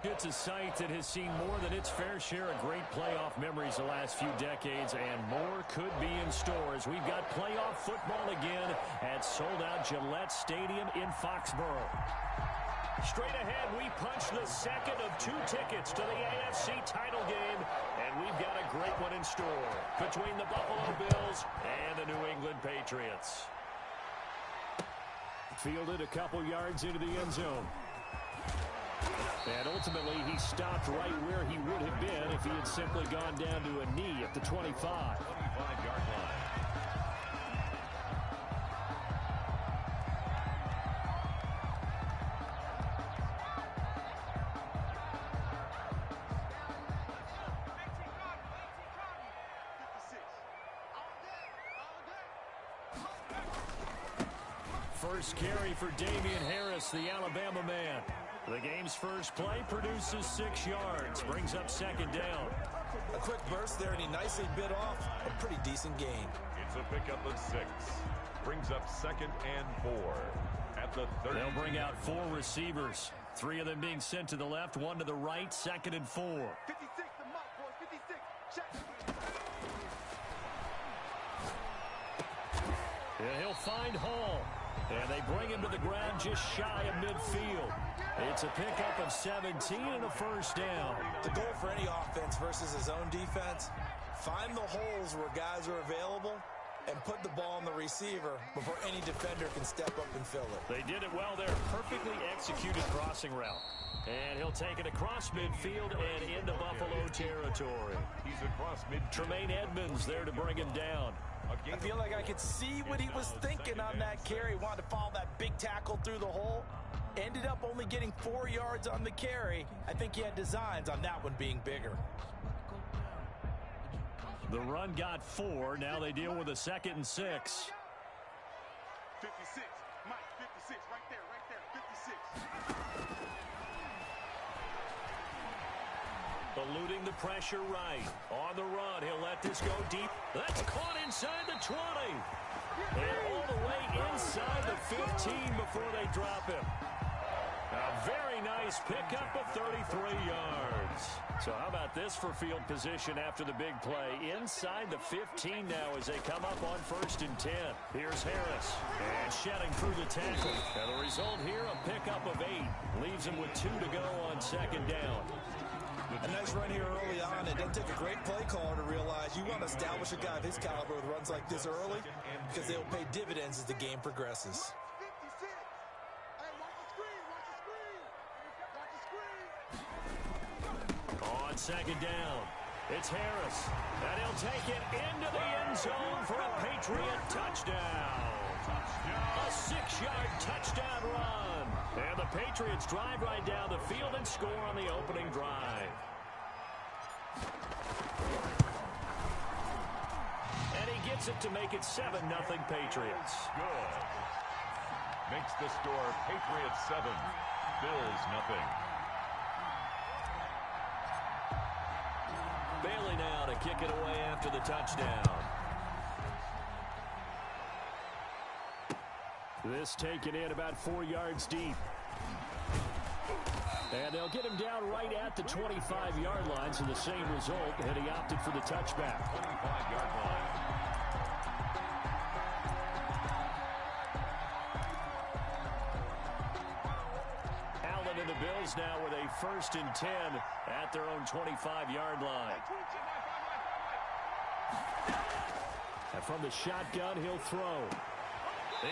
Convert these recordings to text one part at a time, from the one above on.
It's a site that has seen more than its fair share of great playoff memories the last few decades, and more could be in store as we've got playoff football again at sold-out Gillette Stadium in Foxborough. Straight ahead, we punch the second of 2 tickets to the AFC title game, and we've got a great one in store between the Buffalo Bills and the New England Patriots. Fielded a couple yards into the end zone. And ultimately, he stopped right where he would have been if he had simply gone down to a knee at the 25. 25-yard line. First carry for Damian Harris, the Alabama man. The game's first play produces 6 yards, brings up second down. A quick burst there, and he nicely bit off a pretty decent gain. It's a pickup of 6. Brings up second and 4 at the 30. They'll bring out 4 receivers, 3 of them being sent to the left, 1 to the right, second and 4. 56, the mark, boys, 56. Check. Yeah, he'll find Hall. And they bring him to the ground just shy of midfield. It's a pickup of 17 and a first down. The goal for any offense versus his own defense, find the holes where guys are available and put the ball on the receiver before any defender can step up and fill it. They did it well there. Perfectly executed crossing route. And he'll take it across midfield and into Buffalo territory. He's across midfield. Tremaine Edmonds there to bring him down. I feel like I could see what he was thinking on that carry. Wanted to follow that big tackle through the hole. Ended up only getting 4 yards on the carry. I think he had designs on that one being bigger. The run got 4. Now they deal with a 2nd and 6. 56. Mike, 56. Right there. 56. Eluding the pressure right. On the run, he'll let this go deep. That's caught inside the 20. And all the way inside the 15 before they drop him. A very nice pickup of 33 yards. So how about this for field position after the big play? Inside the 15 now as they come up on 1st and 10. Here's Harris. And shedding through the tackle. And the result here, a pickup of 8. Leaves him with 2 to go on 2nd down. A nice run here early on. It doesn't take a great play caller to realize you want to establish a guy of his caliber with runs like this early because they'll pay dividends as the game progresses. 56. Hey, watch the screen. On 2nd down, it's Harris. And he'll take it into the end zone for a Patriot touchdown. A 6-yard touchdown run. And the Patriots drive right down the field and score on the opening drive. And he gets it to make it 7-0 Patriots. Good. Makes the score Patriots 7, Bills nothing. Bailey now to kick it away after the touchdown. This taken in about 4 yards deep. And they'll get him down right at the 25-yard line, so the same result, and he opted for the touchback. 25-yard line. Allen and the Bills now with a 1st and 10 at their own 25-yard line. And from the shotgun, he'll throw.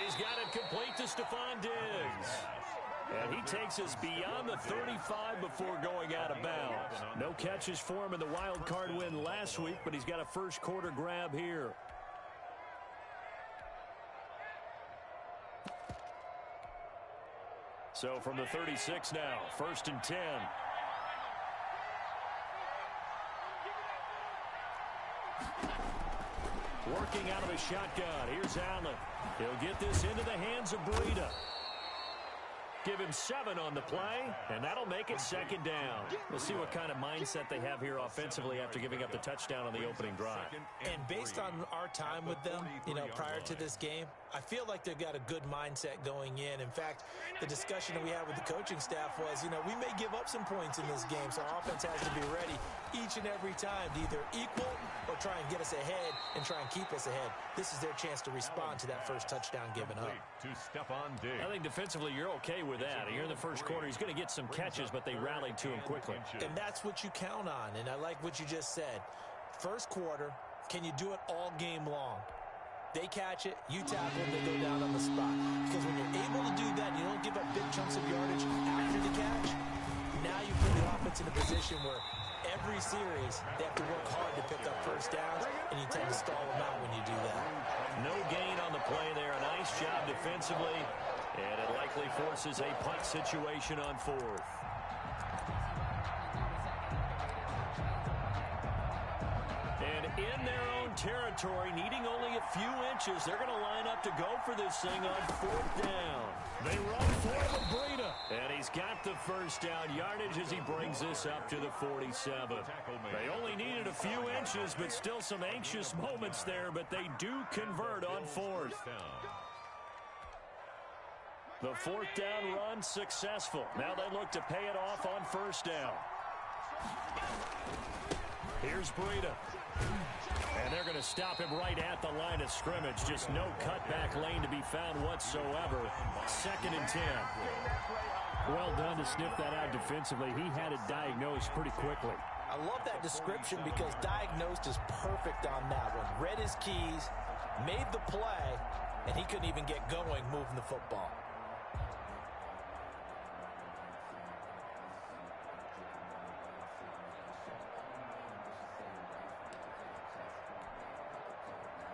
He's got it complete to Stephon Diggs. And he takes us beyond the 35 before going out of bounds. No catches for him in the wild card win last week, but he's got a first quarter grab here. So from the 36 now, 1st and 10. Working out of a shotgun. Here's Allen. He'll get this into the hands of Breida. Give him 7 on the play, and that'll make it second down. We'll see what kind of mindset they have here offensively after giving up the touchdown on the opening drive. And based on our time with them, prior to this game, I feel like they've got a good mindset going in. In fact, the discussion that we had with the coaching staff was, we may give up some points in this game, so our offense has to be ready each and every time to either equal or try and get us ahead and try and keep us ahead. This is their chance to respond to that first touchdown given up. To Stephon Diggs. I think defensively you're okay with that. Here in the first quarter, he's going to get some catches, but they rallied to him quickly. And that's what you count on, and I like what you just said. First quarter, can you do it all game long? They catch it, you tackle them, they go down on the spot. Because when you're able to do that, you don't give up big chunks of yardage after the catch, now you put the offense in a position where every series they have to work hard to pick up first downs, and you tend to stall them out when you do that. No gain on the play there. A nice job defensively, and it likely forces a punt situation on 4th. And in their own territory, needing only a few inches, they're going to line up to go for this thing on 4th down. They run for it with Breida. And he's got the first down yardage as he brings this up to the 47. They only needed a few inches, but still some anxious moments there, but they do convert on 4th. The 4th down run successful. Now they look to pay it off on 1st down. Here's Breida. And they're going to stop him right at the line of scrimmage. Just no cutback lane to be found whatsoever. 2nd and 10. Well done to sniff that out defensively. He had it diagnosed pretty quickly. I love that description because diagnosed is perfect on that one. Read his keys, made the play, and he couldn't even get going moving the football.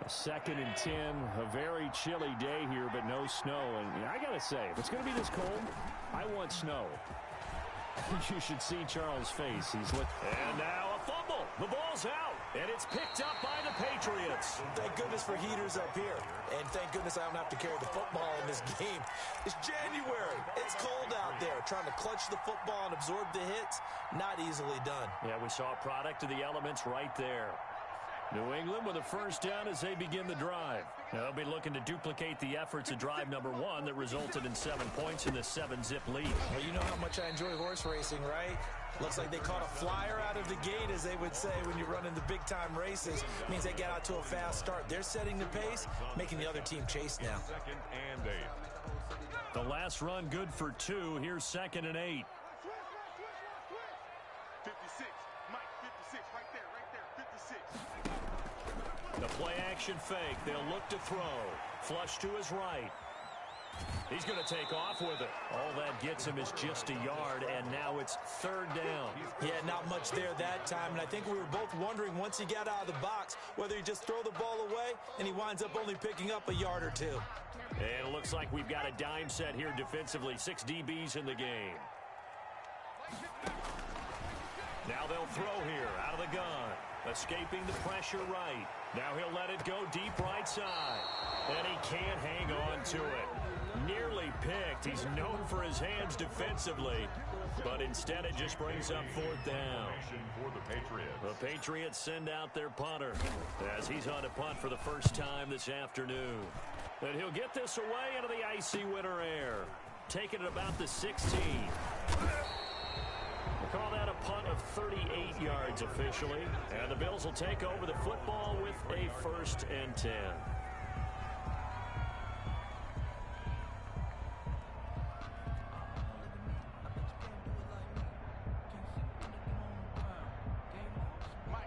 A 2nd and 10, a very chilly day here, but no snow. And I got to say, if it's going to be this cold, I want snow. You should see Charles' face. He's looking. And now a fumble. The ball's out, and it's picked up by the Patriots. Thank goodness for heaters up here. And thank goodness I don't have to carry the football in this game. It's January. It's cold out there. Trying to clutch the football and absorb the hits, not easily done. Yeah, we saw a product of the elements right there. New England with a first down as they begin the drive. Now they'll be looking to duplicate the efforts of drive number 1 that resulted in 7 points in the 7-zip lead. Well, you know how much I enjoy horse racing, right? Looks like they caught a flyer out of the gate, as they would say when you run in the big-time races. Means they get out to a fast start. They're setting the pace, making the other team chase now. 2nd and 8. The last run good for 2. Here's 2nd and 8. 56. Mike, 56. Right there. 56. The play-action fake. They'll look to throw. Flush to his right. He's going to take off with it. All that gets him is just a yard, and now it's 3rd down. Yeah, not much there that time, and I think we were both wondering once he got out of the box whether he just throw the ball away, and he winds up only picking up a yard or 2. And it looks like we've got a dime set here defensively. 6 DBs in the game. Now they'll throw here out of the gun. Escaping the pressure right. Now he'll let it go deep right side. And he can't hang on to it. Nearly picked. He's known for his hands defensively. But instead it just brings up 4th down. For the Patriots. The Patriots send out their punter as he's on a punt for the first time this afternoon. And he'll get this away into the icy winter air. Taking it about the 16. We'll call that a punt of 38 yards officially. And the Bills will take over the football with a 1st and 10.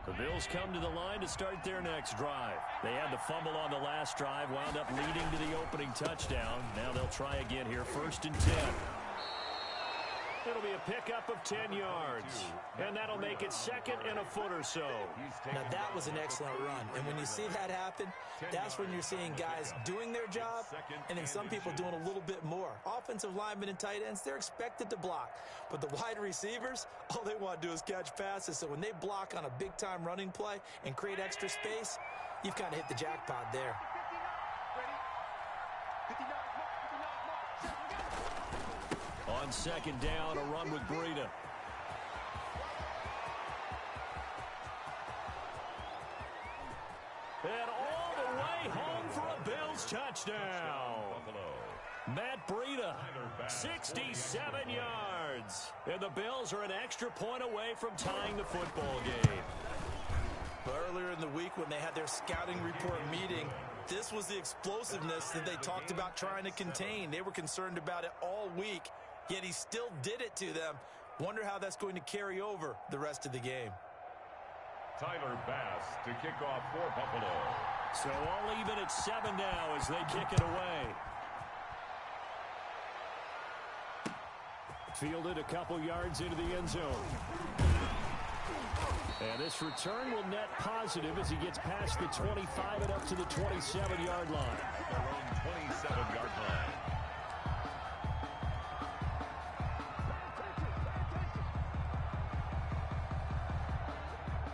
The Bills come to the line to start their next drive. They had the fumble on the last drive, wound up leading to the opening touchdown. Now they'll try again here, 1st and 10. It'll be a pickup of 10 yards, and that'll make it 2nd and a foot or so. Now, that was an excellent run, and when you see that happen, that's when you're seeing guys doing their job, and then some people doing a little bit more. Offensive linemen and tight ends, they're expected to block, but the wide receivers, all they want to do is catch passes, so when they block on a big-time running play and create extra space, you've kind of hit the jackpot there. 59, mark, 59, mark. on second down, a run with Breida. And all the way home for a Bills touchdown. Matt Breida, 67 yards. And the Bills are an extra point away from tying the football game. Earlier in the week when they had their scouting report meeting, this was the explosiveness that they talked about trying to contain. They were concerned about it all week, yet he still did it to them. Wonder how that's going to carry over the rest of the game. Tyler Bass to kick off for Buffalo. So all even at 7 now as they kick it away. Fielded a couple yards into the end zone. And this return will net positive as he gets past the 25 and up to the 27-yard line. Their own 27-yard line.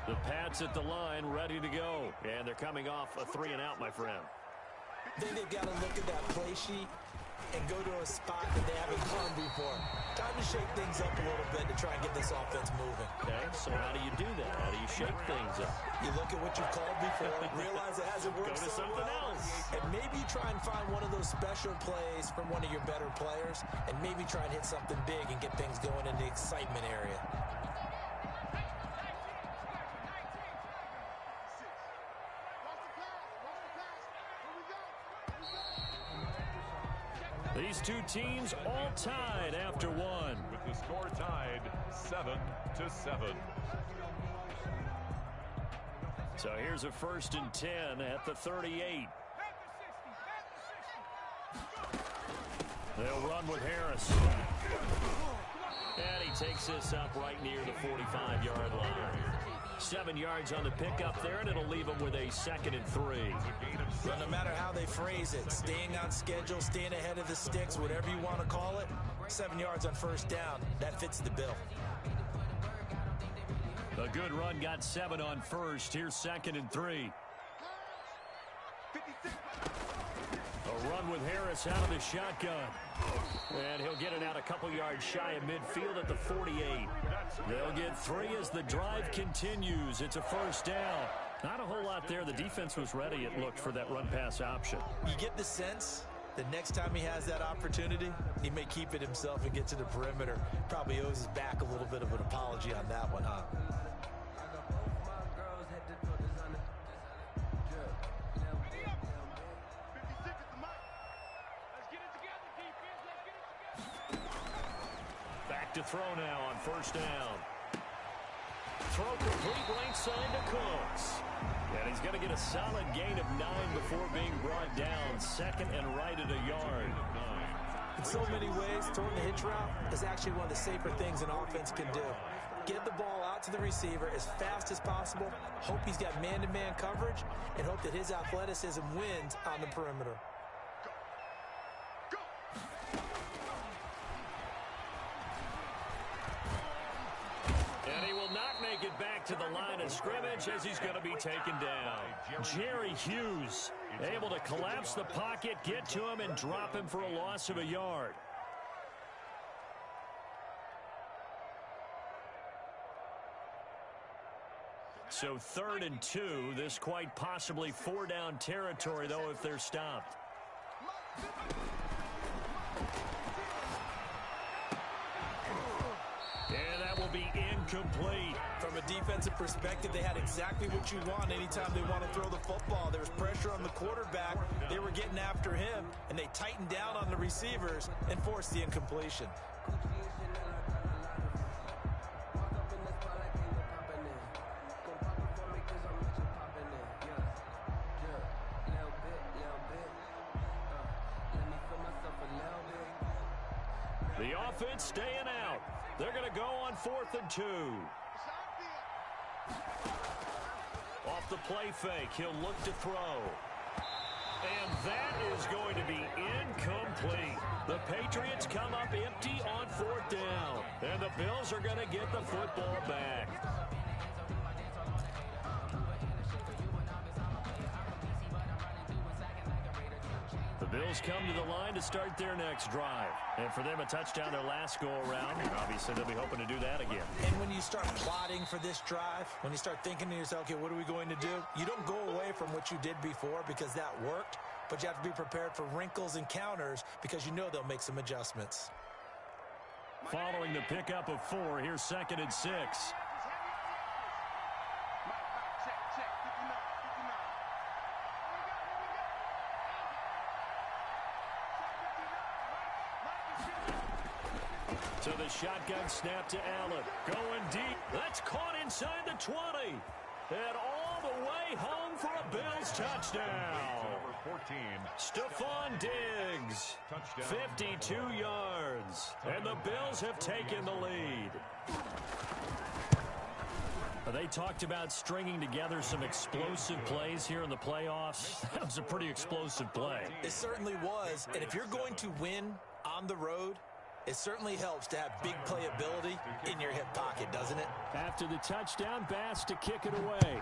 The Pats at the line, ready to go. And they're coming off a 3-and-out, my friend. I think they've got to look at that play sheet and go to a spot that they haven't gone before. Time to shake things up a little bit to try and get this offense moving. Okay, so how do you do that? How do you shake things up? You look at what you've called before, realize it hasn't worked Go to so something well, else. and maybe try and find one of those special plays from one of your better players, and maybe try and hit something big and get things going in the excitement area. These two teams all tied after one. With the score tied 7-7. So here's a 1st and 10 at the 38. They'll run with Harris. And he takes this up right near the 45-yard line. 7 yards on the pickup there, and it'll leave them with a 2nd and 3. But no matter how they phrase it, staying on schedule, staying ahead of the sticks, whatever you want to call it, 7 yards on 1st down, that fits the bill. A good run got 7 on 1st. Here's 2nd and 3. A run with Harris out of the shotgun. And he'll get it out a couple yards shy of midfield at the 48. They'll get 3 as the drive continues. It's a 1st down. Not a whole lot there. The defense was ready, it looked, for that run-pass option. You get the sense that next time he has that opportunity, he may keep it himself and get to the perimeter. Probably owes his back a little bit of an apology on that one, huh? Back to throw now on 1st down. Throw complete right side to Cooks. And he's going to get a solid gain of 9 before being brought down. 2nd and right at a yard. In so many ways, throwing the hitch route is actually one of the safer things an offense can do. Get the ball out to the receiver as fast as possible, hope he's got man-to-man coverage, and hope that his athleticism wins on the perimeter. And he will not make it back to the line of scrimmage as he's going to be taken down. Jerry Hughes able to collapse the pocket, get to him, and drop him for a loss of a yard. So 3rd and 2. This quite possibly 4-down territory, though, if they're stopped. And that will be incomplete. From a defensive perspective, they had exactly what you want anytime they want to throw the football. There was pressure on the quarterback. They were getting after him, and they tightened down on the receivers and forced the incompletion. The offense staying out. They're going to go on 4th and 2. Off the play fake, he'll look to throw. And that is going to be incomplete. The Patriots come up empty on 4th down. And the Bills are going to get the football back. The Bills come to the line to start their next drive. And for them, a touchdown their last go-around. Obviously, they'll be hoping to do that again. And when you start plotting for this drive, when you start thinking to yourself, okay, what are we going to do? You don't go away from what you did before because that worked, but you have to be prepared for wrinkles and counters because you know they'll make some adjustments. Following the pickup of 4, here's 2nd and 6. To the shotgun snap to Allen. Going deep. That's caught inside the 20. And all the way home for a Bills touchdown. Number 14. Stephon Diggs. Touchdown. 52 yards. And the Bills have taken the lead. They talked about stringing together some explosive plays here in the playoffs. That was a pretty explosive play. It certainly was. And if you're going to win on the road, it certainly helps to have big playability in your hip pocket, doesn't it? After the touchdown, Bass to kick it away.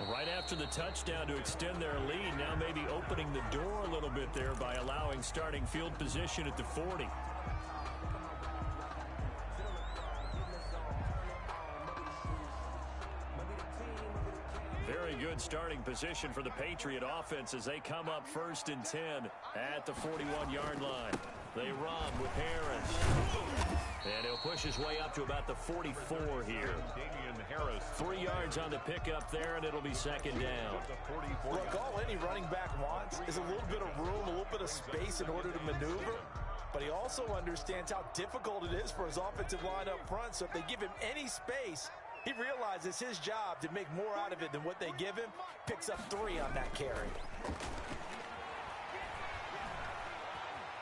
Right after the touchdown to extend their lead, now maybe opening the door a little bit there by allowing starting field position at the 40. Very good starting position for the Patriot offense as they come up 1st and 10 at the 41-yard line. They run with Harris. And he'll push his way up to about the 44 here. Damian Harris. 3 yards on the pickup there, and it'll be 2nd down. Look, all any running back wants is a little bit of room, a little bit of space in order to maneuver. But he also understands how difficult it is for his offensive line up front. So if they give him any space, he realizes his job to make more out of it than what they give him. Picks up 3 on that carry.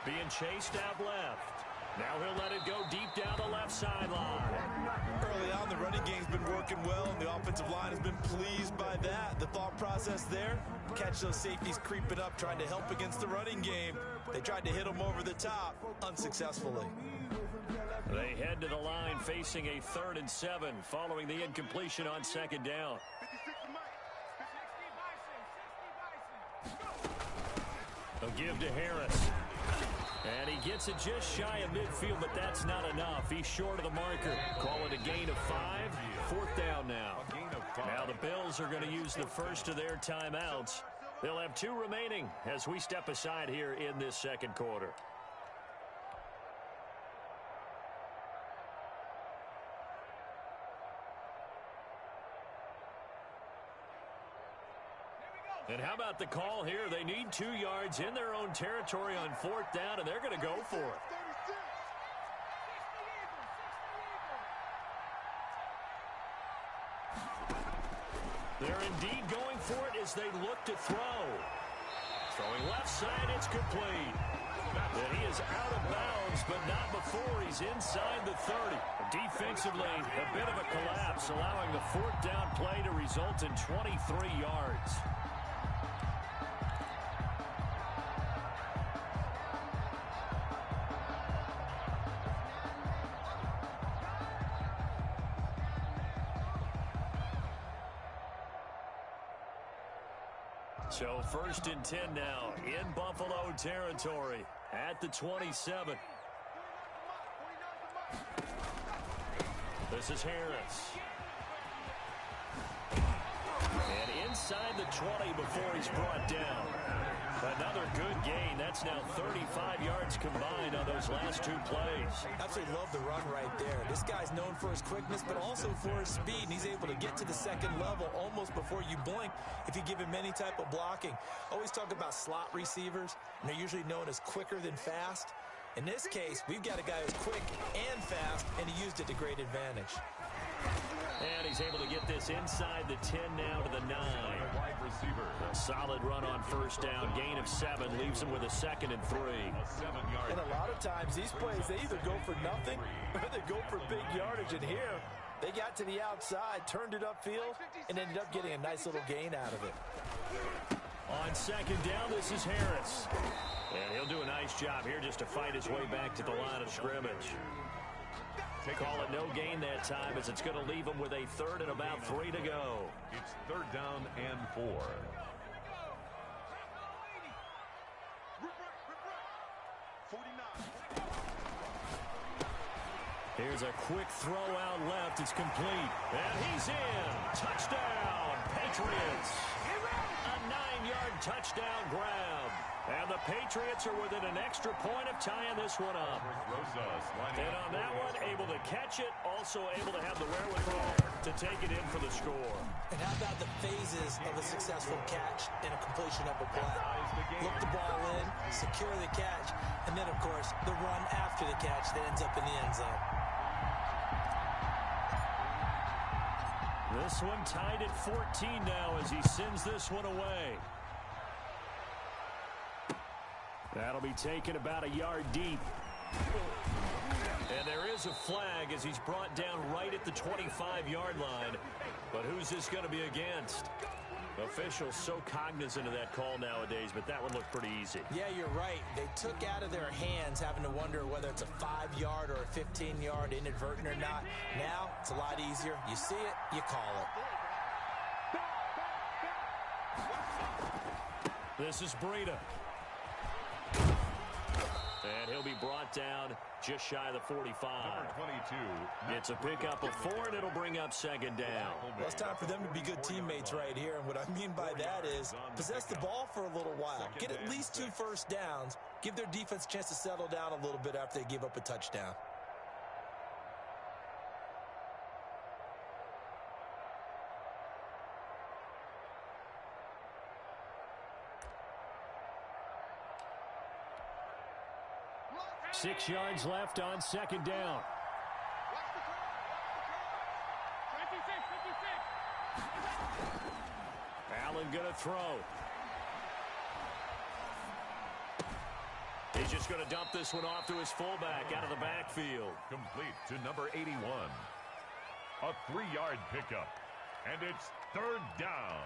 Being chased out left. Now he'll let it go deep down the left sideline. Early on, the running game's been working well, and the offensive line has been pleased by that. The thought process there, catch those safeties creeping up, trying to help against the running game. They tried to hit them over the top, unsuccessfully. They head to the line facing a 3rd and 7 following the incompletion on 2nd down. They'll give to Harris. And he gets it just shy of midfield, but that's not enough. He's short of the marker. Call it a gain of 5. 4th down now. Now the Bills are going to use the first of their timeouts. They'll have 2 remaining as we step aside here in this 2nd quarter. And how about the call here? They need 2 yards in their own territory on 4th down, and they're going to go for it. They're indeed going for it as they look to throw. Throwing left side, it's complete. And he is out of bounds, but not before he's inside the 30. Defensively, a bit of a collapse, allowing the 4th down play to result in 23 yards. So 1st and 10 now in Buffalo territory at the 27. This is Harris. And inside the 20 before he's brought down. Another good gain. That's now 35 yards combined on those last 2 plays. Absolutely love the run right there. This guy's known for his quickness, but also for his speed, and he's able to get to the 2nd level almost before you blink if you give him any type of blocking. Always talk about slot receivers, and they're usually known as quicker than fast. In this case, we've got a guy who's quick and fast, and he used it to great advantage. And he's able to get this inside the 10 now to the 9. Wide receiver. A solid run on 1st down. Gain of 7 leaves him with a 2nd and 3. A 7-yard. And a lot of times these plays, they either go for nothing or they go for big yardage. And here, they got to the outside, turned it upfield, and ended up getting a nice little gain out of it. On 2nd down, this is Harris. And he'll do a nice job here just to fight his way back to the line of scrimmage. Call it no gain that time as it's going to leave him with a 3rd and about 3 to go. It's 3rd down and 4. Here's a quick throw out left. It's complete. And he's in. Touchdown, Patriots. A 9-yard touchdown grab. And the Patriots are within an extra point of tying this one up. And on that one, able to catch it, also able to have the wherewithal to take it in for the score. And how about the phases of a successful catch and a completion of a play? Look the ball in, secure the catch, and then, of course, the run after the catch that ends up in the end zone. This one tied at 14 now as he sends this one away. That'll be taken about a yard deep. And there is a flag as he's brought down right at the 25-yard line. But who's this going to be against? Officials so cognizant of that call nowadays, but that one looked pretty easy. Yeah, you're right. They took out of their hands having to wonder whether it's a 5-yard or a 15-yard inadvertent or not. Now, it's a lot easier. You see it, you call it. This is Breida. And he'll be brought down just shy of the 45. Number 22. It's a pickup of 4, and it'll bring up second down. Well, it's time for them to be good teammates right here. And what I mean by that is possess the ball for a little while. Get at least 2 first downs. Give their defense a chance to settle down a little bit after they give up a touchdown. Six yards left on second down. Allen gonna throw. He's just gonna dump this one off to his fullback out of the backfield. Complete to number 81. A 3-yard pickup. And it's third down.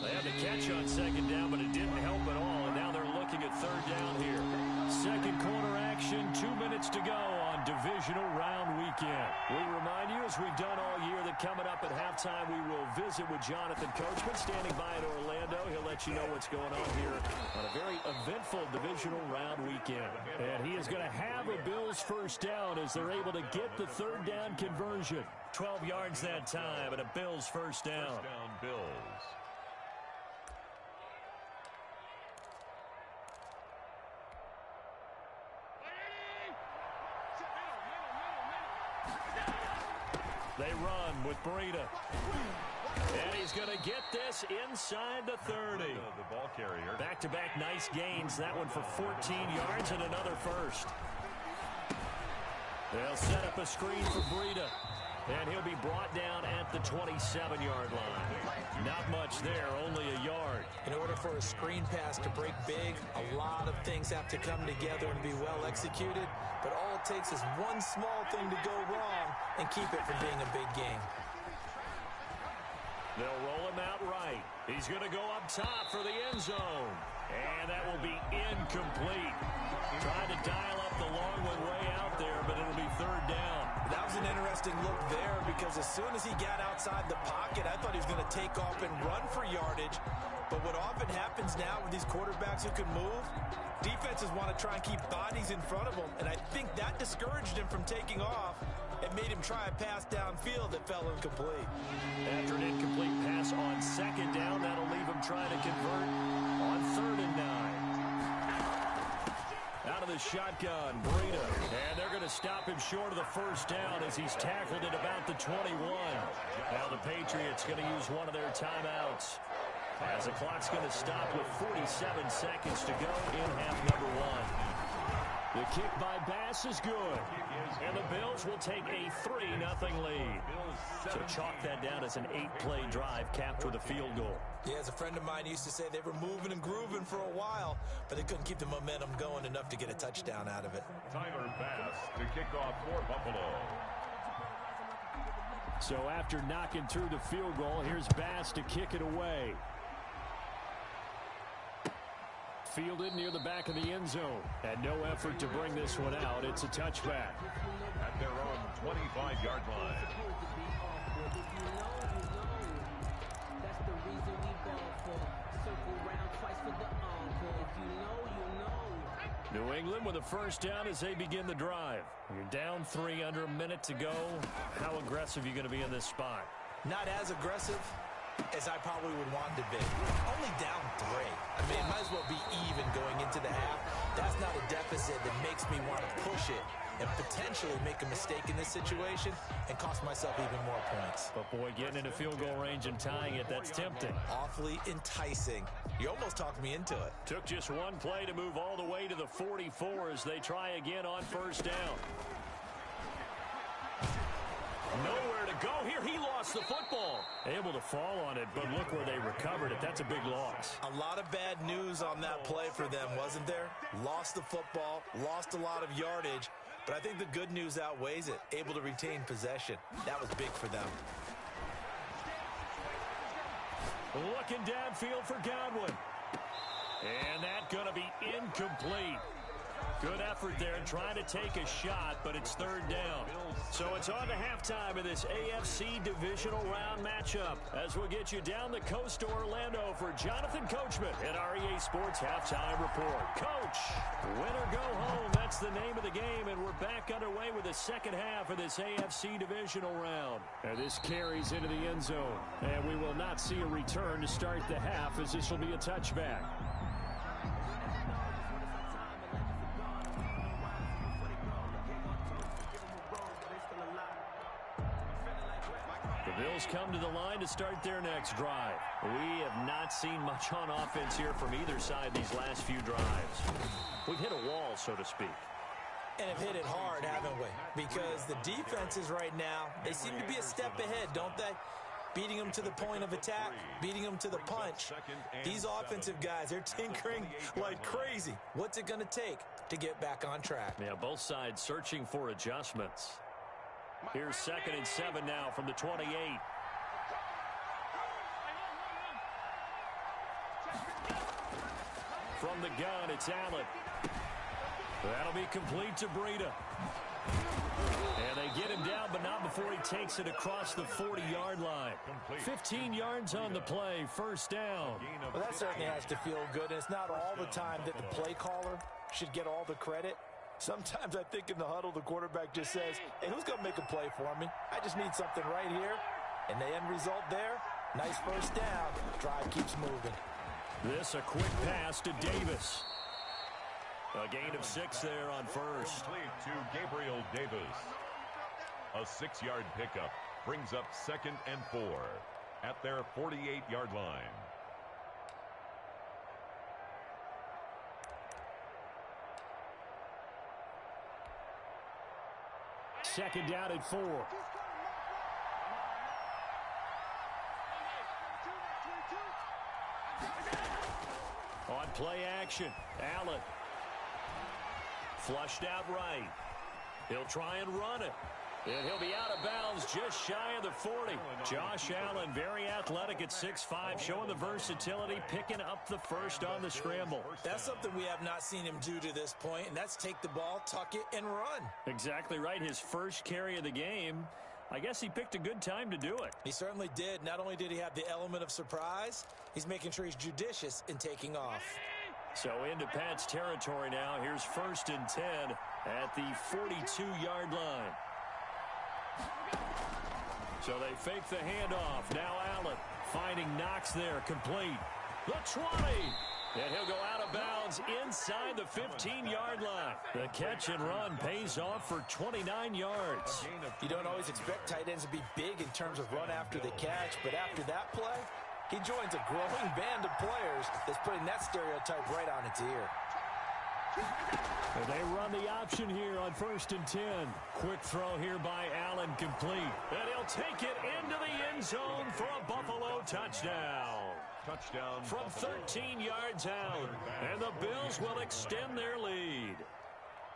They had the catch on second down, but it didn't help at all, and now they're looking at third down here. Second quarter action, 2 minutes to go on divisional round weekend. We remind you, as we've done all year, that coming up at halftime, we will visit with Jonathan Coachman, standing by in Orlando. He'll let you know what's going on here on a very eventful divisional round weekend. And he is going to have a Bills first down as they're able to get the third down conversion. 12 yards that time, and a Bills first down. First down, Bills. They run with Breida. And he's going to get this inside the 30. The ball carrier. Back-to-back nice gains. That one for 14 yards and another first. They'll set up a screen for Breida. And he'll be brought down at the 27-yard line. Not much there, only a yard. In order for a screen pass to break big, a lot of things have to come together and be well executed. But all it takes is one small thing to go wrong and keep it from being a big game. They'll roll him out right. He's going to go up top for the end zone. And that will be incomplete. Trying to dial up the long one way out there, but it'll be third down. That was an interesting look there because as soon as he got outside the pocket, I thought he was going to take off and run for yardage. But what often happens now with these quarterbacks who can move, defenses want to try and keep bodies in front of them, and I think that discouraged him from taking off and made him try a pass downfield that fell incomplete. After an incomplete pass on second down, that'll leave him trying to convert on 3rd and 9. Out of the shotgun, Breida. And they're going to stop him short of the first down as he's tackled at about the 21. Now the Patriots going to use one of their timeouts, as the clock's going to stop with 47 seconds to go in half number 1. The kick by Bass is good. And the Bills will take a 3-0 lead. So chalk that down as an 8-play drive capped with a field goal. Yeah, as a friend of mine used to say, they were moving and grooving for a while, but they couldn't keep the momentum going enough to get a touchdown out of it. Tyler Bass to kick off for Buffalo. So after knocking through the field goal, here's Bass to kick it away. Fielded near the back of the end zone. And no effort to bring this one out. It's a touchback. At their own 25-yard line. That's the reason we ball for. Circle round twice for the encore. If you New England with a first down as they begin the drive. You're down 3, under a minute to go. How aggressive are you going to be in this spot? Not as aggressive as I probably would want to be. Only down 3. I mean, it might as well be even going into the half. That's not a deficit that makes me want to push it and potentially make a mistake in this situation and cost myself even more points. But, boy, getting into field goal range and tying it, that's tempting. Awfully enticing. You almost talked me into it. Took just one play to move all the way to the 44 as they try again on first down. Nowhere to go here. He lost the football. Able to fall on it, but look where they recovered it. That's a big loss. A lot of bad news on that play for them, wasn't there? Lost the football, lost a lot of yardage, but I think the good news outweighs it. Able to retain possession. That was big for them. Looking downfield for Godwin. And that's going to be incomplete. Good effort there trying to take a shot, but it's third down. So it's on to halftime of this AFC Divisional Round matchup as we'll get you down the coast to Orlando for Jonathan Coachman at our EA Sports Halftime Report. Coach, win or go home, that's the name of the game, and we're back underway with the second half of this AFC Divisional Round. And this carries into the end zone, and we will not see a return to start the half as this will be a touchback. Bills come to the line to start their next drive. We have not seen much on offense here from either side these last few drives. We've hit a wall, so to speak. And have hit it hard, haven't we? Because the defenses right now, they seem to be a step ahead, don't they? Beating them to the point of attack, beating them to the punch. These offensive guys, they're tinkering like crazy. What's it going to take to get back on track? Yeah, both sides searching for adjustments. Here's 2nd and 7 now from the 28. From the gun, it's Allen. That'll be complete to Breida. And they get him down, but not before he takes it across the 40-yard line. 15 yards on the play, first down. Well, that certainly has to feel good, and it's not all the time that the play caller should get all the credit. Sometimes I think in the huddle, the quarterback just says, hey, who's going to make a play for me? I just need something right here. And the end result there, nice first down. Drive keeps moving. This a quick pass to Davis. A gain of 6 there on first. Complete to Gabriel Davis. A 6-yard pickup brings up 2nd and 4 at their 48-yard line. Second down at 4. On play action, Allen. Flushed out right. He'll try and run it. And he'll be out of bounds just shy of the 40. Josh Allen, very athletic at 6'5", showing the versatility, picking up the first on the scramble. That's something we have not seen him do to this point, and that's take the ball, tuck it, and run. Exactly right. His first carry of the game. I guess he picked a good time to do it. He certainly did. Not only did he have the element of surprise, he's making sure he's judicious in taking off. So into Pat's territory now. Here's 1st and 10 at the 42-yard line. So they fake the handoff. Now Allen finding Knox there, complete. The 20. And he'll go out of bounds inside the 15-yard line. The catch and run pays off for 29 yards. You don't always expect tight ends to be big in terms of run after the catch, but after that play, he joins a growing band of players that's putting that stereotype right on its ear. And they run the option here on 1st and 10. Quick throw here by Allen, complete. And he'll take it into the end zone for a Buffalo touchdown. Touchdown From 13 yards out. And the Bills will extend their lead.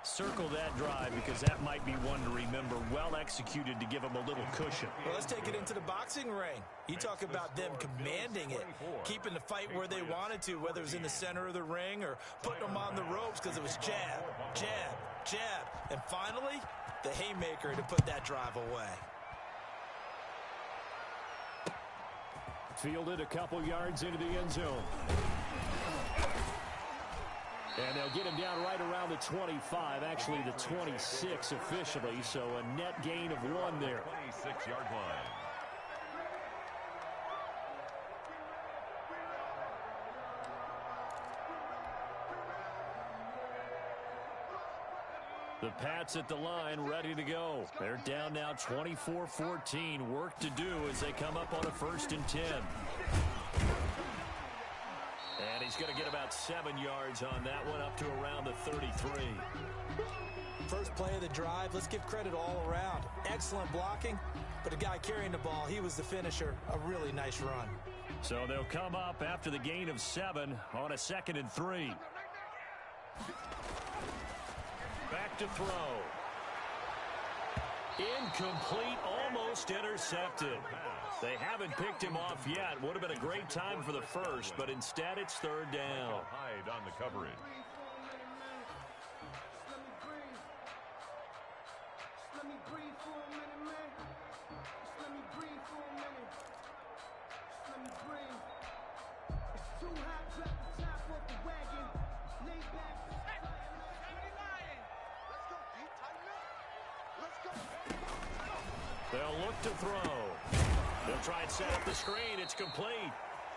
Circle that drive because that might be one to remember. Well executed to give them a little cushion. Well, let's take it into the boxing ring. You talk about them commanding it, keeping the fight where they wanted to, whether it was in the center of the ring or putting them on the ropes because it was jab, jab, jab. And finally, the haymaker to put that drive away. Fielded a couple yards into the end zone. And they'll get him down right around the 25, actually the 26 officially, so a net gain of 1 there. 26-yard line. The Pats at the line, ready to go. They're down now 24-14. Work to do as they come up on a 1st and 10. And he's going to get about 7 yards on that one, up to around the 33. First play of the drive, let's give credit all around. Excellent blocking, but the guy carrying the ball, he was the finisher. A really nice run. So they'll come up after the gain of 7 on a 2nd and 3. Back to throw. Incomplete, almost intercepted. They haven't picked him off yet. Would have been a great time for the first, but instead it's 3rd down. Hyde on the coverage. They'll look to throw. They'll try and set up the screen. It's complete.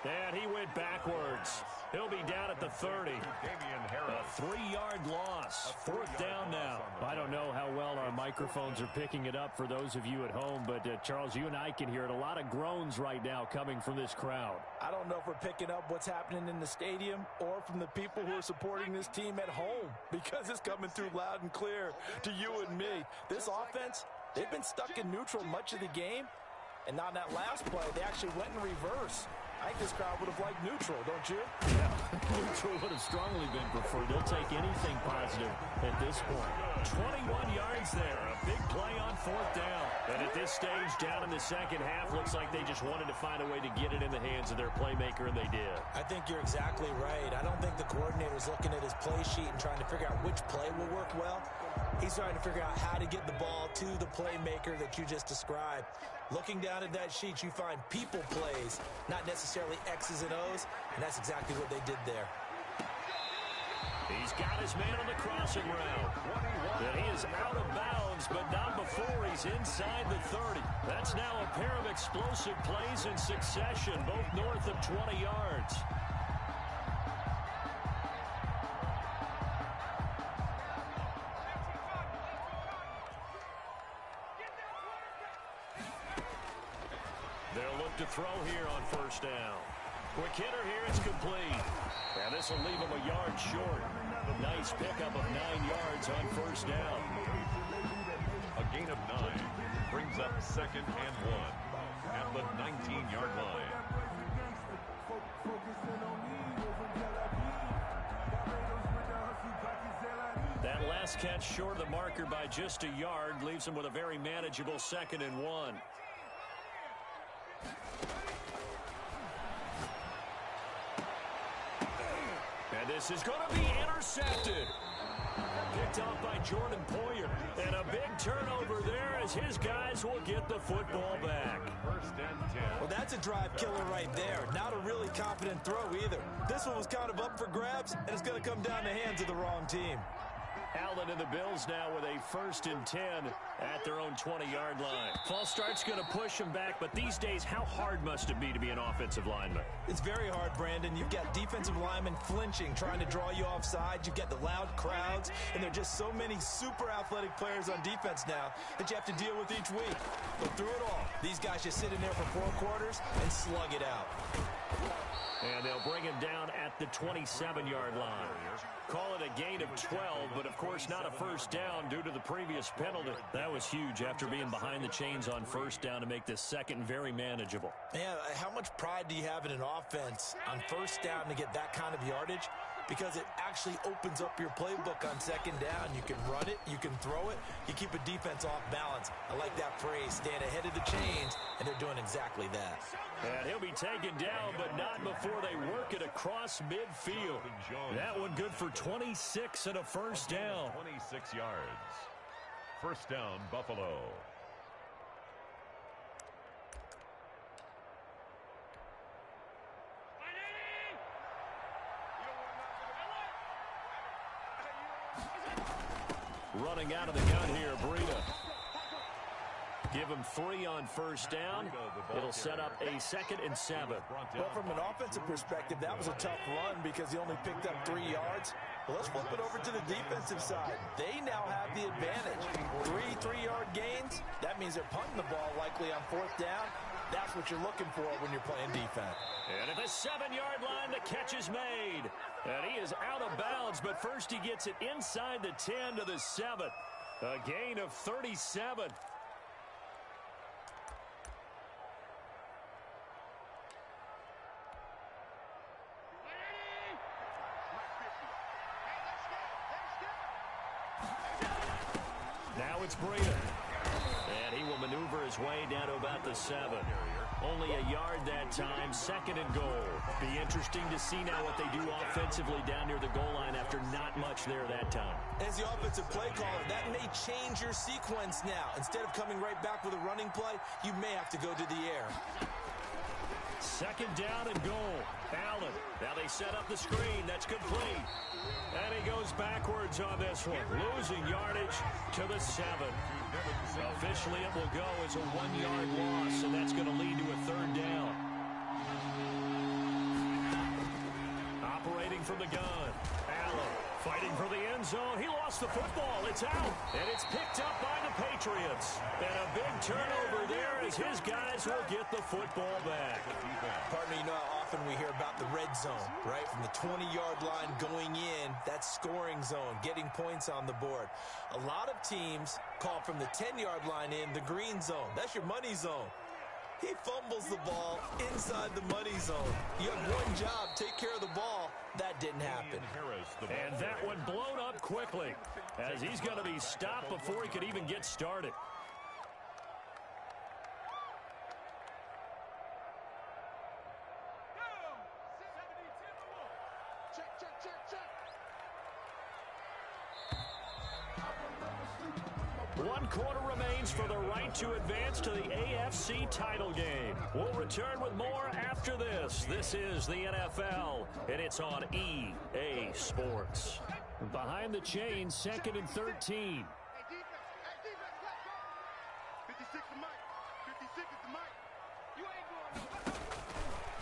And he went backwards. He'll be down at the 30. A 3-yard loss. 4th down now. I don't know how well our microphones are picking it up for those of you at home, but Charles, you and I can hear it. A lot of groans right now coming from this crowd. I don't know if we're picking up what's happening in the stadium or from the people who are supporting this team at home, because it's coming through loud and clear to you and me. This offense, they've been stuck in neutral much of the game, and on that last play, they actually went in reverse. I think this crowd would have liked neutral, don't you? Yeah, neutral would have strongly been preferred. They'll take anything positive at this point. 21 yards there. A big play on 4th down. And at this stage, down in the second half, looks like they just wanted to find a way to get it in the hands of their playmaker, and they did. I think you're exactly right. I don't think the coordinator's looking at his play sheet and trying to figure out which play will work well. He's trying to figure out how to get the ball to the playmaker that you just described. Looking down at that sheet, you find people plays, not necessarily X's and O's, and that's exactly what they did there. He's got his man on the crossing route. And he is out of bounds, but not before he's inside the 30. That's now a pair of explosive plays in succession, both north of 20 yards. They'll look to throw here on 1st down. Quick hitter here, it's complete. And this will leave him a yard short. Nice pickup of 9 yards on 1st down. A gain of 9 brings up 2nd and 1 at the 19-yard line. That last catch short of the marker by just a yard leaves him with a very manageable 2nd and 1. And this is going to be intercepted. Picked off by Jordan Poyer. And a big turnover there as his guys will get the football back. 1st and 10. Well, that's a drive killer right there. Not a really confident throw either. This one was kind of up for grabs, and it's going to come down the hands of the wrong team. Allen and the Bills now with a 1st and 10 at their own 20-yard line. False start's going to push them back, but these days, how hard must it be to be an offensive lineman? It's very hard, Brandon. You've got defensive linemen flinching, trying to draw you offside. You've got the loud crowds, and there are just so many super athletic players on defense now that you have to deal with each week. But through it all, these guys just sit in there for 4 quarters and slug it out. And they'll bring him down at the 27-yard line. Call it a gain of 12, but of course not a 1st down due to the previous penalty. That was huge after being behind the chains on 1st down to make this 2nd very manageable. Yeah, how much pride do you have in an offense on 1st down to get that kind of yardage? Because it actually opens up your playbook on 2nd down. You can run it, you can throw it, you keep a defense off balance. I like that phrase, stand ahead of the chains, and they're doing exactly that. And he'll be taken down, but not before they work it across midfield. That one good for 26 and a 1st down. 26 yards. 1st down, Buffalo. running out of the gun here, Breida. Give him 3 on first down. It'll set up a 2nd and 7. Well, from an offensive perspective, that was a tough run because he only picked up 3 yards. Well, let's flip it over to the defensive side. They now have the advantage. 3 3-yard gains. That means they're punting the ball likely on 4th down. That's what you're looking for when you're playing defense. And at the 7-yard line, the catch is made. And he is out of bounds, but first he gets it inside the 10 to the 7. A gain of 37. Now it's Breida. And he will maneuver his way down to about the 7. Only a yard that time, 2nd and goal. Be interesting to see now what they do offensively down near the goal line after not much there that time. As the offensive play caller, that may change your sequence now. Instead of coming right back with a running play, you may have to go to the air. 2nd down and goal. Allen. Now they set up the screen. That's complete. And he goes backwards on this one. Losing yardage to the 7. Officially, it will go as a 1-yard loss, and that's going to lead to a 3rd down. Operating from the gun. Allen fighting for the end zone. He lost the football. It's out, and it's picked up by the Patriots. And a big turnover there as his guys will get the football back. Partner, you know how often we hear about the red zone, right? From the 20-yard line going in, that's scoring zone, getting points on the board. A lot of teams call from the 10-yard line in the green zone. That's your money zone. He fumbles the ball inside the money zone. You have one job, take care of the ball. That didn't happen. And that one blown up quickly as he's going to be stopped before he could even get started. One quarter remains for the right to advance to the AFC title game. We'll return with more after this. This is the NFL, and it's on EA Sports. Behind the chains, 2nd and 13. Hey, defense, let's go. 56 is Mike. 56 is the Mike. You ain't going nowhere.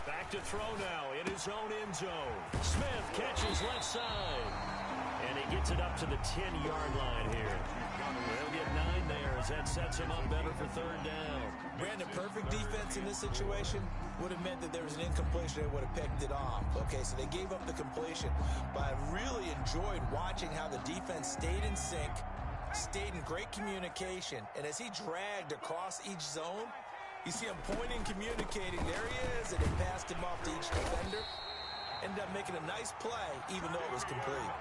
Back to throw now in his own end zone. Smith catches left side. And he gets it up to the 10-yard line here. They'll get 9 there as that sets him up better for 3rd down. Brandon, perfect defense in this situation would have meant that there was an incompletion. They would have picked it off. Okay, so they gave up the completion. But I really enjoyed watching how the defense stayed in sync, stayed in great communication. And as he dragged across each zone, you see him pointing, communicating. There he is, and he passed him off to each defender. Ended up making a nice play, even though it was complete.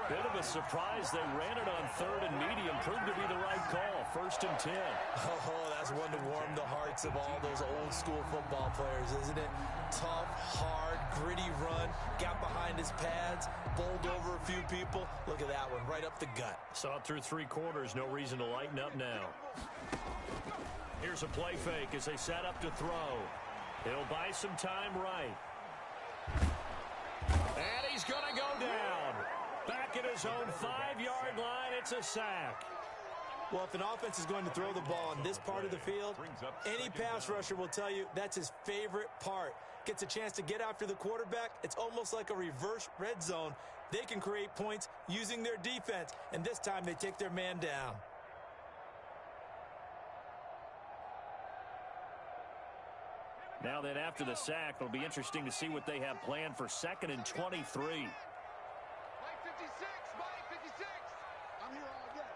Bit of a surprise. They ran it on 3rd and medium. Proved to be the right call. 1st and 10. Oh, that's one to warm the hearts of all those old-school football players, isn't it? Tough, hard, gritty run. Got behind his pads, bowled over a few people. Look at that one, right up the gut. Saw it through 3 quarters. No reason to lighten up now. Here's a play fake as they set up to throw. He'll buy some time right. And he's going to go down. Back at his own 5-yard line, it's a sack. Well, if an offense is going to throw the ball on this part of the field, any pass rusher will tell you that's his favorite part. Gets a chance to get after the quarterback. It's almost like a reverse red zone. They can create points using their defense, and this time they take their man down. Now then, after the sack, it'll be interesting to see what they have planned for 2nd and 23. Mike 56, Mike 56. I'm here all day.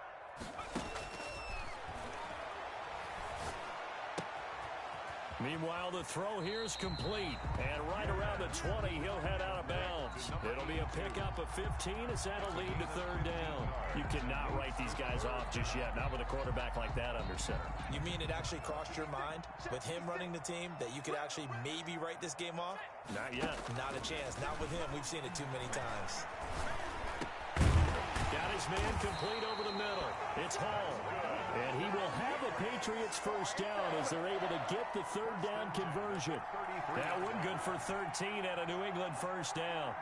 Meanwhile, the throw here is complete. And right around the 20, he'll head out of bounds. It'll be a pickup of 15 as that'll lead to 3rd down. You cannot write these guys off just yet, not with a quarterback like that under center. You mean it actually crossed your mind with him running the team that you could actually maybe write this game off? Not yet. Not a chance. Not with him. We've seen it too many times. Got his man complete over the middle. It's Hall. And he will have a Patriots 1st down as they're able to get the 3rd down conversion. That one good for 13 at a New England 1st down.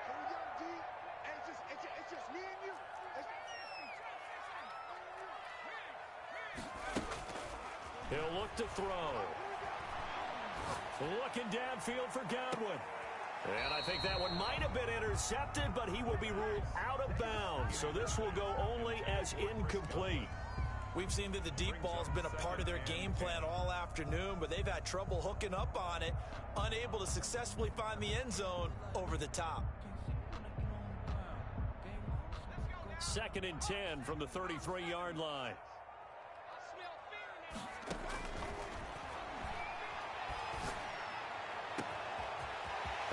So we got a deep. He'll look to throw. Looking downfield for Godwin. And I think that one might have been intercepted, but he will be ruled out of bounds. So this will go only as incomplete. We've seen that the deep ball has been a part of their game plan all afternoon, but they've had trouble hooking up on it, unable to successfully find the end zone over the top. 2nd and 10 from the 33-yard line.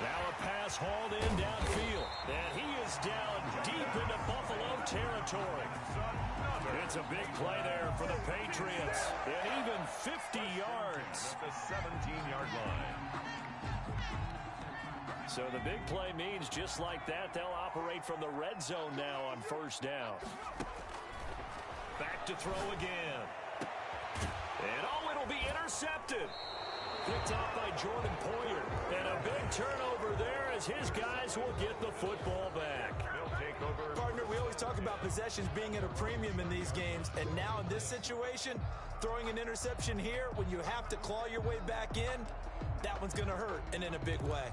Now a pass hauled in downfield. And he is down deep into Buffalo territory. It's a big play there for the Patriots. And even 50 yards. At the 17-yard line. So the big play means just like that, they'll operate from the red zone now on 1st down. Back to throw again. And oh, it'll be intercepted. Picked off by Jordan Poyer. And a big turnover there as his guys will get the football back. They'll take over. Partner, we always talk about possessions being at a premium in these games. And now in this situation, throwing an interception here when you have to claw your way back in, that one's going to hurt, and in a big way.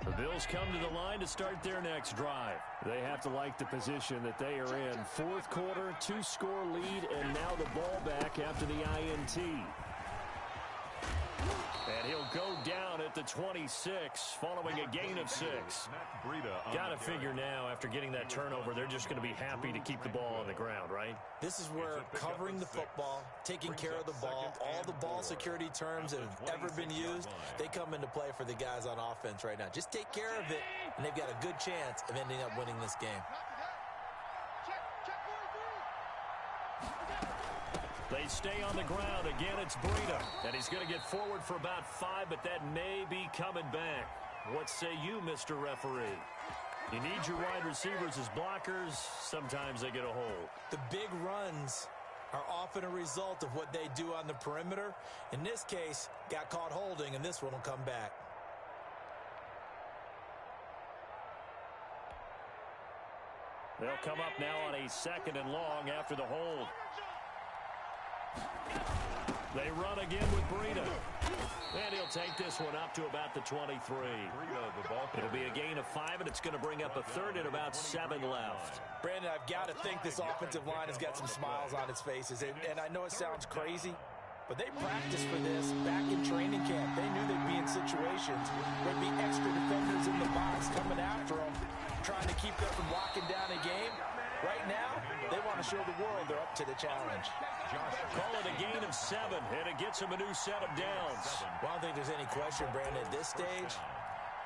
The Bills come to the line to start their next drive. They have to like the position that they are in. 4th quarter, 2-score lead, and now the ball back after the INT. And he'll go down at the 26 following a gain of 6. Got to figure now after getting that turnover, they're just going to be happy to keep the ball on the ground, right? This is where covering the football, taking care of the ball, all the ball security terms that have ever been used, they come into play for the guys on offense right now. Just take care of it, and they've got a good chance of ending up winning this game. They stay on the ground. Again, it's Breida. And he's going to get forward for about 5, but that may be coming back. What say you, Mr. Referee? You need your wide receivers as blockers. Sometimes they get a hold. The big runs are often a result of what they do on the perimeter. In this case, got caught holding, and this one will come back. They'll come up now on a 2nd and long after the hold. They run again with Breida. And he'll take this one up to about the 23. It'll be a gain of 5, and it's going to bring up a 3rd and about 7 left. Brandon, I've got to think this offensive line has got some smiles on its faces. And I know it sounds crazy, but they practiced for this back in training camp. They knew they'd be in situations where there'd be extra defenders in the box coming after them, trying to keep them from locking down a game. Right now, they want to show the world they're up to the challenge. Call it a gain of 7, and it gets him a new set of downs. Well, I don't think there's any question, Brandon, at this stage,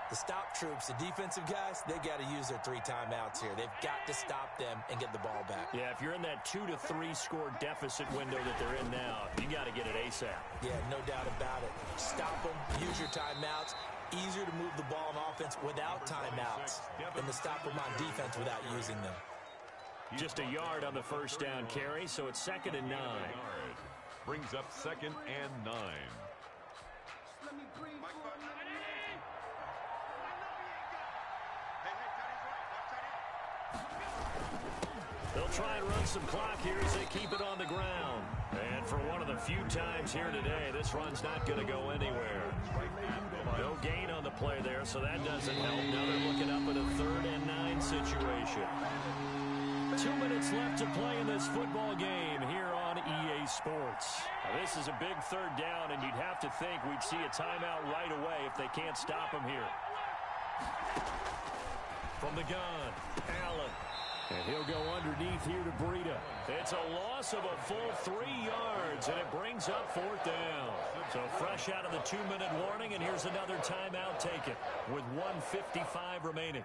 the stop troops, the defensive guys, they got to use their 3 timeouts here. They've got to stop them and get the ball back. Yeah, if you're in that 2 to 3 score deficit window that they're in now, you got to get it ASAP. Yeah, no doubt about it. Stop them, use your timeouts. Easier to move the ball on offense without timeouts than to stop them on defense without using them. Just a yard on the 1st down carry, so it's 2nd and 9. Brings up 2nd and 9. They'll try and run some clock here as they keep it on the ground. And for one of the few times here today, this run's not going to go anywhere. No gain on the play there, so that doesn't help. Now they're looking up at a 3rd and 9 situation. 2 minutes left to play in this football game here on EA Sports. Now, this is a big 3rd down, and you'd have to think we'd see a timeout right away if they can't stop him here. From the gun, Allen. And he'll go underneath here to Breida. It's a loss of a full 3 yards, and it brings up 4th down. So fresh out of the 2-minute warning, and here's another timeout taken with 1:55 remaining.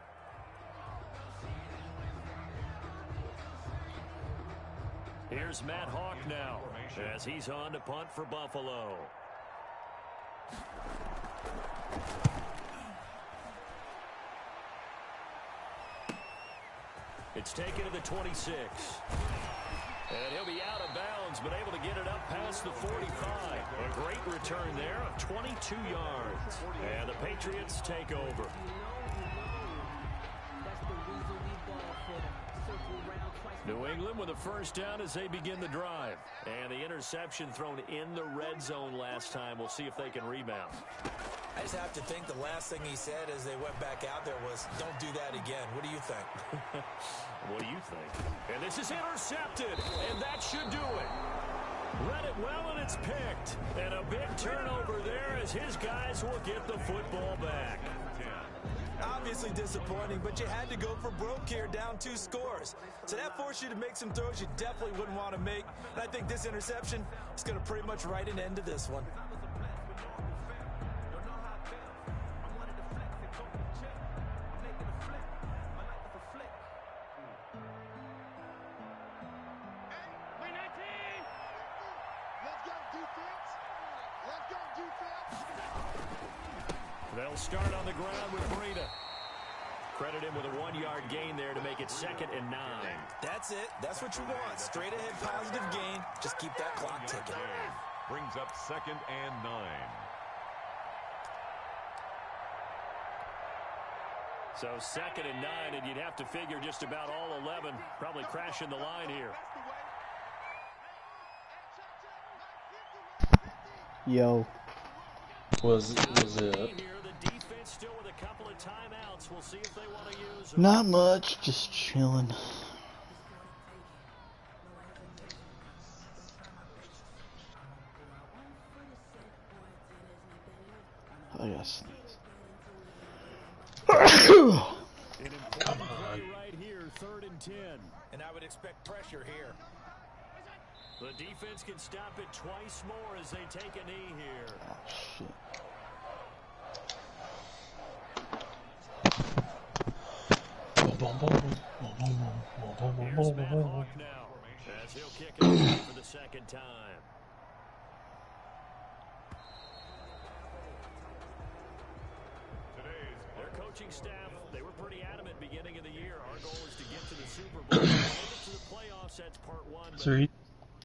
Here's Matt Hawk now as he's on to punt for Buffalo. It's taken to the 26. And he'll be out of bounds, but able to get it up past the 45. A great return there of 22 yards. And the Patriots take over. That's the reason we ball for them. Circle round twice. New England with a first down as they begin the drive. And the interception thrown in the red zone last time. We'll see if they can rebound. I just have to think the last thing he said as they went back out there was, don't do that again. What do you think? What do you think? And this is intercepted, and that should do it. Read it well, and it's picked. And a big turnover there as his guys will get the football back. Obviously disappointing, but you had to go for broke here, down 2 scores. So that forced you to make some throws you definitely wouldn't want to make. And I think this interception is going to pretty much write an end to this one. They'll start on the ground with Breida. Credit him with a 1-yard gain there to make it 2nd and 9. That's it. That's what you want. Straight ahead positive gain. Just keep that clock ticking. Brings up 2nd and 9. So 2nd and 9, and you'd have to figure just about all 11 probably crashing the line here. Yo. Was it? Not much, just chilling. I guess. Come on. Right here, 3rd and 10. And I would expect pressure here. The defense can stop it twice more as they take a knee here. Oh, shit. Here's Matt Hawk now as he'll kick it for the 2nd time. Their coaching staff, they were pretty adamant beginning of the year. Our goal is to get to the Super Bowl. Get to the playoffs, that's part 1.